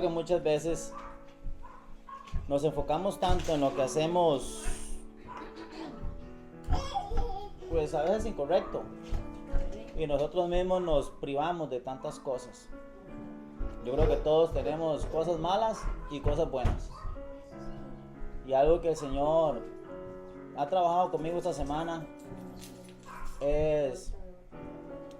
Que muchas veces nos enfocamos tanto en lo que hacemos, pues a veces incorrecto, y nosotros mismos nos privamos de tantas cosas. Yo creo que todos tenemos cosas malas y cosas buenas. Y algo que el Señor ha trabajado conmigo esta semana es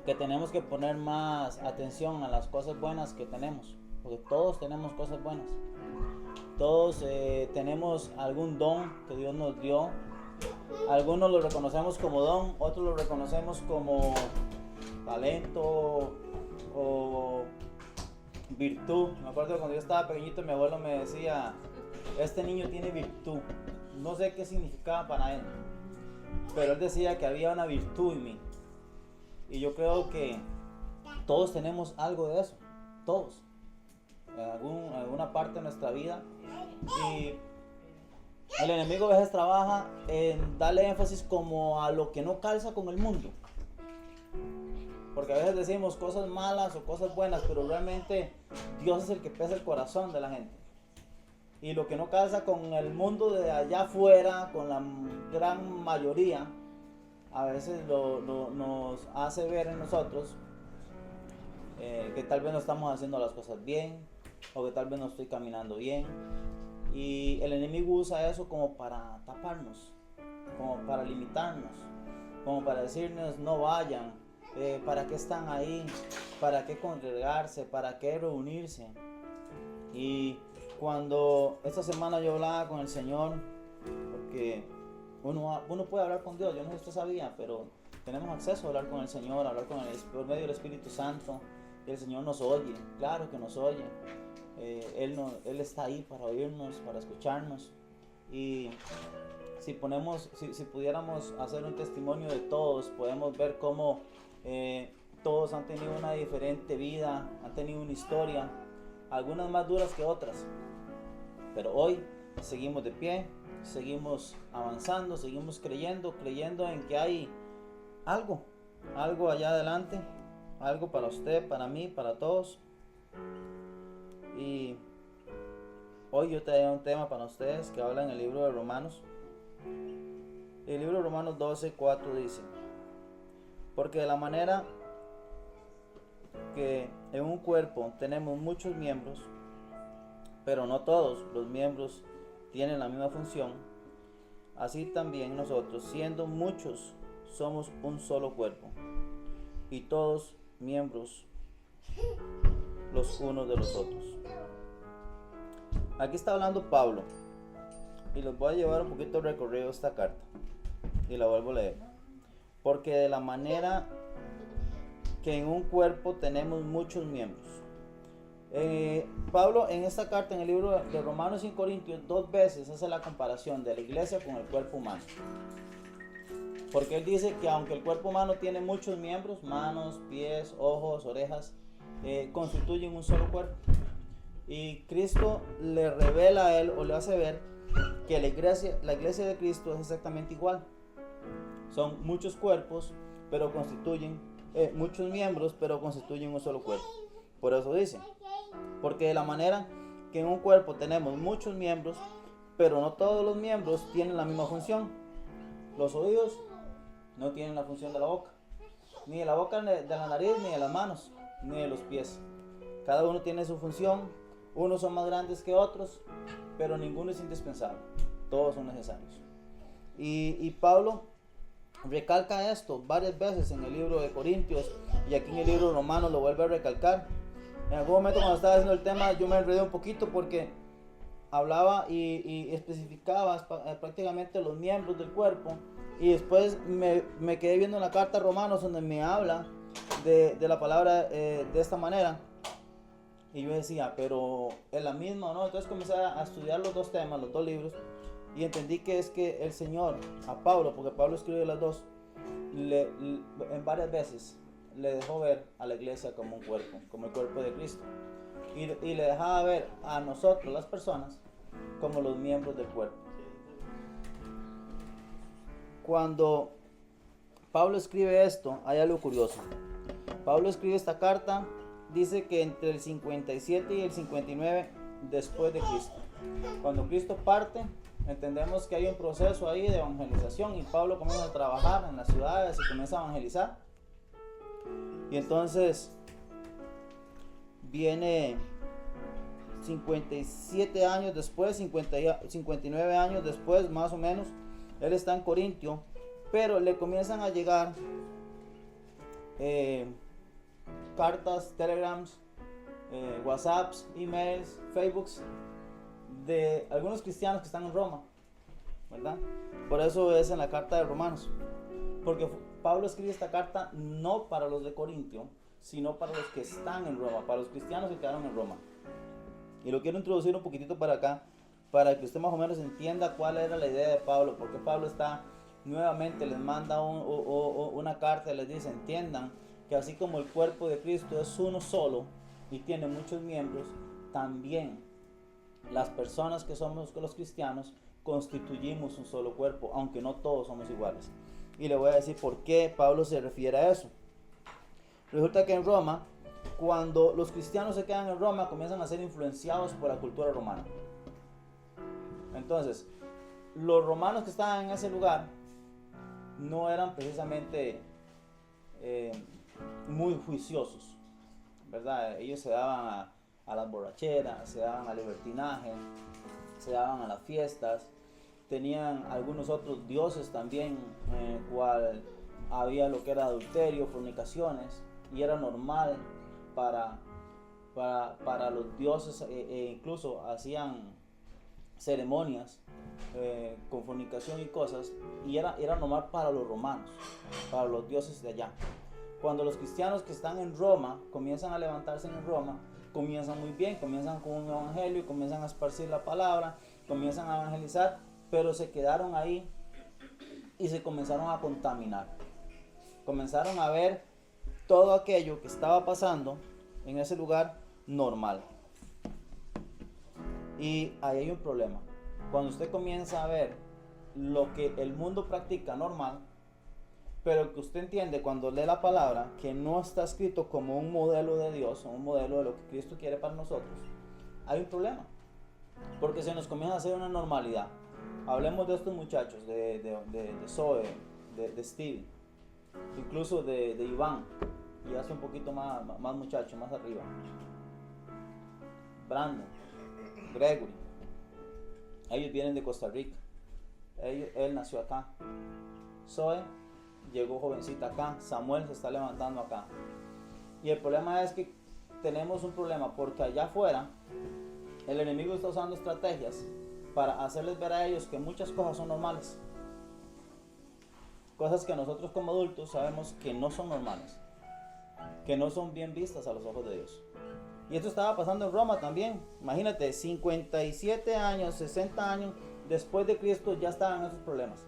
que tenemos que poner más atención a las cosas buenas que tenemos, porque todos tenemos cosas buenas. Todos tenemos algún don que Dios nos dio. Algunos lo reconocemos como don, otros lo reconocemos como talento o virtud. Me acuerdo cuando yo estaba pequeñito, mi abuelo me decía: este niño tiene virtud. No sé qué significaba para él, pero él decía que había una virtud en mí. Y yo creo que todos tenemos algo de eso, todos, en alguna parte de nuestra vida. Y el enemigo a veces trabaja en darle énfasis como a lo que no calza con el mundo, porque a veces decimos cosas malas o cosas buenas, pero realmente Dios es el que pesa el corazón de la gente. Y lo que no calza con el mundo de allá afuera, con la gran mayoría, a veces nos hace ver en nosotros que tal vez no estamos haciendo las cosas bien, o que tal vez no estoy caminando bien. Y el enemigo usa eso como para taparnos, como para limitarnos, como para decirnos: no vayan, ¿para qué están ahí? ¿Para qué congregarse? ¿Para qué reunirse? Y cuando esta semana yo hablaba con el Señor, porque uno puede hablar con Dios, yo no sé si usted sabía, pero tenemos acceso a hablar con el Señor, a hablar con Él por medio del Espíritu Santo, y el Señor nos oye, claro que nos oye. Él está ahí para oírnos, para escucharnos. Y si pudiéramos hacer un testimonio de todos, podemos ver cómo todos han tenido una diferente vida, han tenido una historia, algunas más duras que otras, pero hoy seguimos de pie, seguimos avanzando, seguimos creyendo en que hay algo allá adelante, algo para usted, para mí, para todos. Y hoy yo traigo un tema para ustedes que habla en el libro de Romanos. El libro de Romanos 12:4 dice: porque de la manera que en un cuerpo tenemos muchos miembros, pero no todos los miembros tienen la misma función, así también nosotros, siendo muchos, somos un solo cuerpo, y todos miembros los unos de los otros. Aquí está hablando Pablo, y les voy a llevar un poquito de recorrido esta carta, y la vuelvo a leer. Porque de la manera que en un cuerpo tenemos muchos miembros. Pablo en esta carta, en el libro de Romanos y Corintios, 2 veces hace la comparación de la iglesia con el cuerpo humano. Porque él dice que aunque el cuerpo humano tiene muchos miembros, manos, pies, ojos, orejas, constituyen un solo cuerpo. Y Cristo le revela a él, o le hace ver, que la iglesia de Cristo es exactamente igual. Son muchos cuerpos, pero constituyen muchos miembros, pero constituyen un solo cuerpo. Por eso dice: porque de la manera que en un cuerpo tenemos muchos miembros, pero no todos los miembros tienen la misma función. Los oídos no tienen la función de la boca, ni de la boca, de la nariz, ni de las manos, ni de los pies. Cada uno tiene su función. Unos son más grandes que otros, pero ninguno es indispensable. Todos son necesarios. Y Pablo recalca esto varias veces en el libro de Corintios, y aquí en el libro de Romanos lo vuelve a recalcar. En algún momento, cuando estaba haciendo el tema, yo me enredé un poquito porque hablaba y especificaba prácticamente los miembros del cuerpo, y después me quedé viendo en la carta a Romanos, donde me habla de la palabra de esta manera. Y yo decía, pero es la misma, ¿no? Entonces comencé a estudiar los dos temas, los dos libros, y entendí que es que el Señor a Pablo, porque Pablo escribe las dos, en varias veces le dejó ver a la iglesia como un cuerpo, como el cuerpo de Cristo, y le dejaba ver a nosotros, las personas, como los miembros del cuerpo. Cuando Pablo escribe esto, hay algo curioso. Pablo escribe esta carta dice que entre el 57 y el 59 después de Cristo. Cuando Cristo parte, entendemos que hay un proceso ahí de evangelización y Pablo comienza a trabajar en las ciudades y comienza a evangelizar. Y entonces viene 57 años después, 59 años después más o menos, él está en Corintio, pero le comienzan a llegar cartas, telegrams, whatsapps, emails, facebooks de algunos cristianos que están en Roma, ¿verdad? Por eso es en la carta de Romanos, porque Pablo escribe esta carta no para los de Corintio, sino para los que están en Roma, para los cristianos que quedaron en Roma. Y lo quiero introducir un poquitito para acá, para que usted más o menos entienda cuál era la idea de Pablo, porque Pablo está nuevamente, les manda una carta y les dice, entiendan que así como el cuerpo de Cristo es uno solo y tiene muchos miembros, también las personas que somos los cristianos constituimos un solo cuerpo, aunque no todos somos iguales. Y le voy a decir por qué Pablo se refiere a eso. Resulta que en Roma, cuando los cristianos se quedan en Roma, comienzan a ser influenciados por la cultura romana. Entonces, los romanos que estaban en ese lugar no eran precisamente muy juiciosos, ¿verdad? Ellos se daban a las borracheras, se daban al libertinaje, se daban a las fiestas, tenían algunos otros dioses también, cual había lo que era adulterio, fornicaciones, y era normal para los dioses, incluso hacían ceremonias con fornicación y cosas, y era normal para los romanos, para los dioses de allá. Cuando los cristianos que están en Roma comienzan a levantarse en Roma, comienzan muy bien, comienzan con un evangelio, comienzan a esparcir la palabra, comienzan a evangelizar, pero se quedaron ahí y se comenzaron a contaminar. Comenzaron a ver todo aquello que estaba pasando en ese lugar normal. Y ahí hay un problema. Cuando usted comienza a ver lo que el mundo practica normal, pero que usted entiende cuando lee la palabra que no está escrito como un modelo de Dios o un modelo de lo que Cristo quiere para nosotros, hay un problema, porque se nos comienza a hacer una normalidad. Hablemos de estos muchachos, de Zoe, de Steve, incluso de Iván, y hace un poquito más muchacho, más arriba, Brandon, Gregory. Ellos vienen de Costa Rica, él nació acá. Zoe llegó jovencita acá, Samuel se está levantando acá. Y el problema es que tenemos un problema, porque allá afuera el enemigo está usando estrategias para hacerles ver a ellos que muchas cosas son normales, cosas que nosotros como adultos sabemos que no son normales, que no son bien vistas a los ojos de Dios. Y esto estaba pasando en Roma también. Imagínate, 57 años, 60 años después de Cristo ya estaban esos problemas.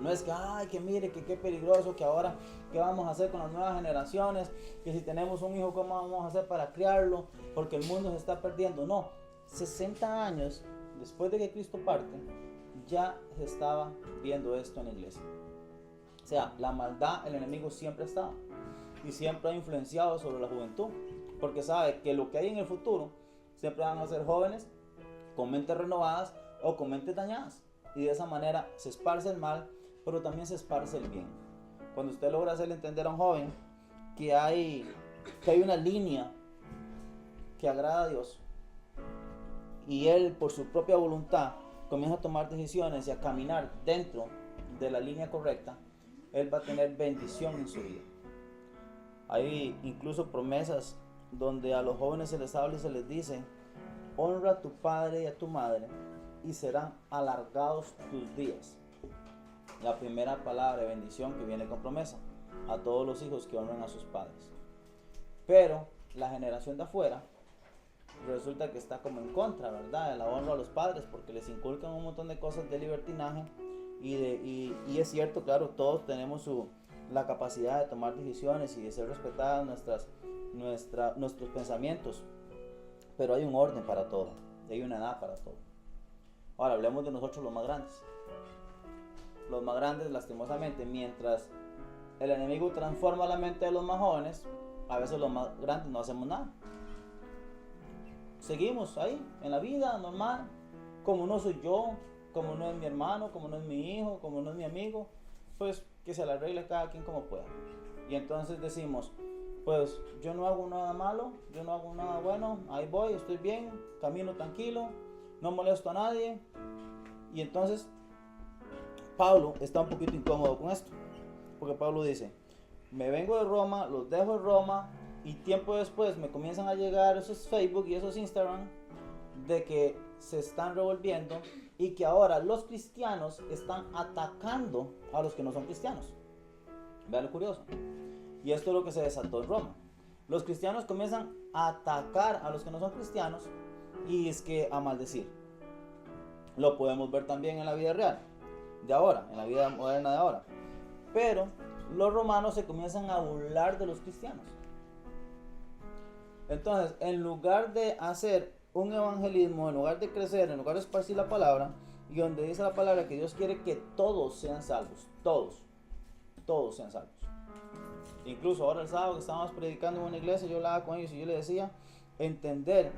No es que, ay, que mire, que qué peligroso, que ahora, ¿qué vamos a hacer con las nuevas generaciones? Que si tenemos un hijo, ¿cómo vamos a hacer para criarlo? Porque el mundo se está perdiendo. No, 60 años después de que Cristo parte, ya se estaba viendo esto en la iglesia. O sea, la maldad, el enemigo siempre está y siempre ha influenciado sobre la juventud, porque sabe que lo que hay en el futuro siempre van a ser jóvenes con mentes renovadas o con mentes dañadas, y de esa manera se esparce el mal, pero también se esparce el bien. Cuando usted logra hacerle entender a un joven que hay una línea que agrada a Dios, y él por su propia voluntad comienza a tomar decisiones y a caminar dentro de la línea correcta, él va a tener bendición en su vida. Hay incluso promesas donde a los jóvenes se les habla y se les dice: honra a tu padre y a tu madre y serán alargados tus días. La primera palabra de bendición que viene con promesa a todos los hijos que honran a sus padres. Pero la generación de afuera resulta que está como en contra, ¿verdad?, de la honra a los padres, porque les inculcan un montón de cosas de libertinaje y es cierto, claro, todos tenemos la capacidad de tomar decisiones y de ser respetadas nuestros pensamientos, pero hay un orden para todo, hay una edad para todo. Ahora hablemos de nosotros los más grandes. Los más grandes, lastimosamente, mientras el enemigo transforma la mente de los más jóvenes, A veces los más grandes no hacemos nada. Seguimos ahí, en la vida normal, como no soy yo, como no es mi hermano, como no es mi hijo, como no es mi amigo, pues que se la arregle cada quien como pueda. Y entonces decimos, pues yo no hago nada malo, yo no hago nada bueno, ahí voy, estoy bien, camino tranquilo, no molesto a nadie. Y entonces Pablo está un poquito incómodo con esto, porque Pablo dice, me vengo de Roma, los dejo en Roma, y tiempo después me comienzan a llegar esos Facebook y esos Instagram de que se están revolviendo y que ahora los cristianos están atacando a los que no son cristianos. Vean lo curioso. Y esto es lo que se desató en Roma. Los cristianos comienzan a atacar a los que no son cristianos y es que a maldecir. Lo podemos ver también en la vida real de ahora, en la vida moderna de ahora. Pero los romanos se comienzan a burlar de los cristianos. Entonces, en lugar de hacer un evangelismo, en lugar de crecer, en lugar de esparcir la palabra, y donde dice la palabra que Dios quiere que todos sean salvos, todos sean salvos. Incluso ahora el sábado que estábamos predicando en una iglesia, yo hablaba con ellos y yo les decía, entender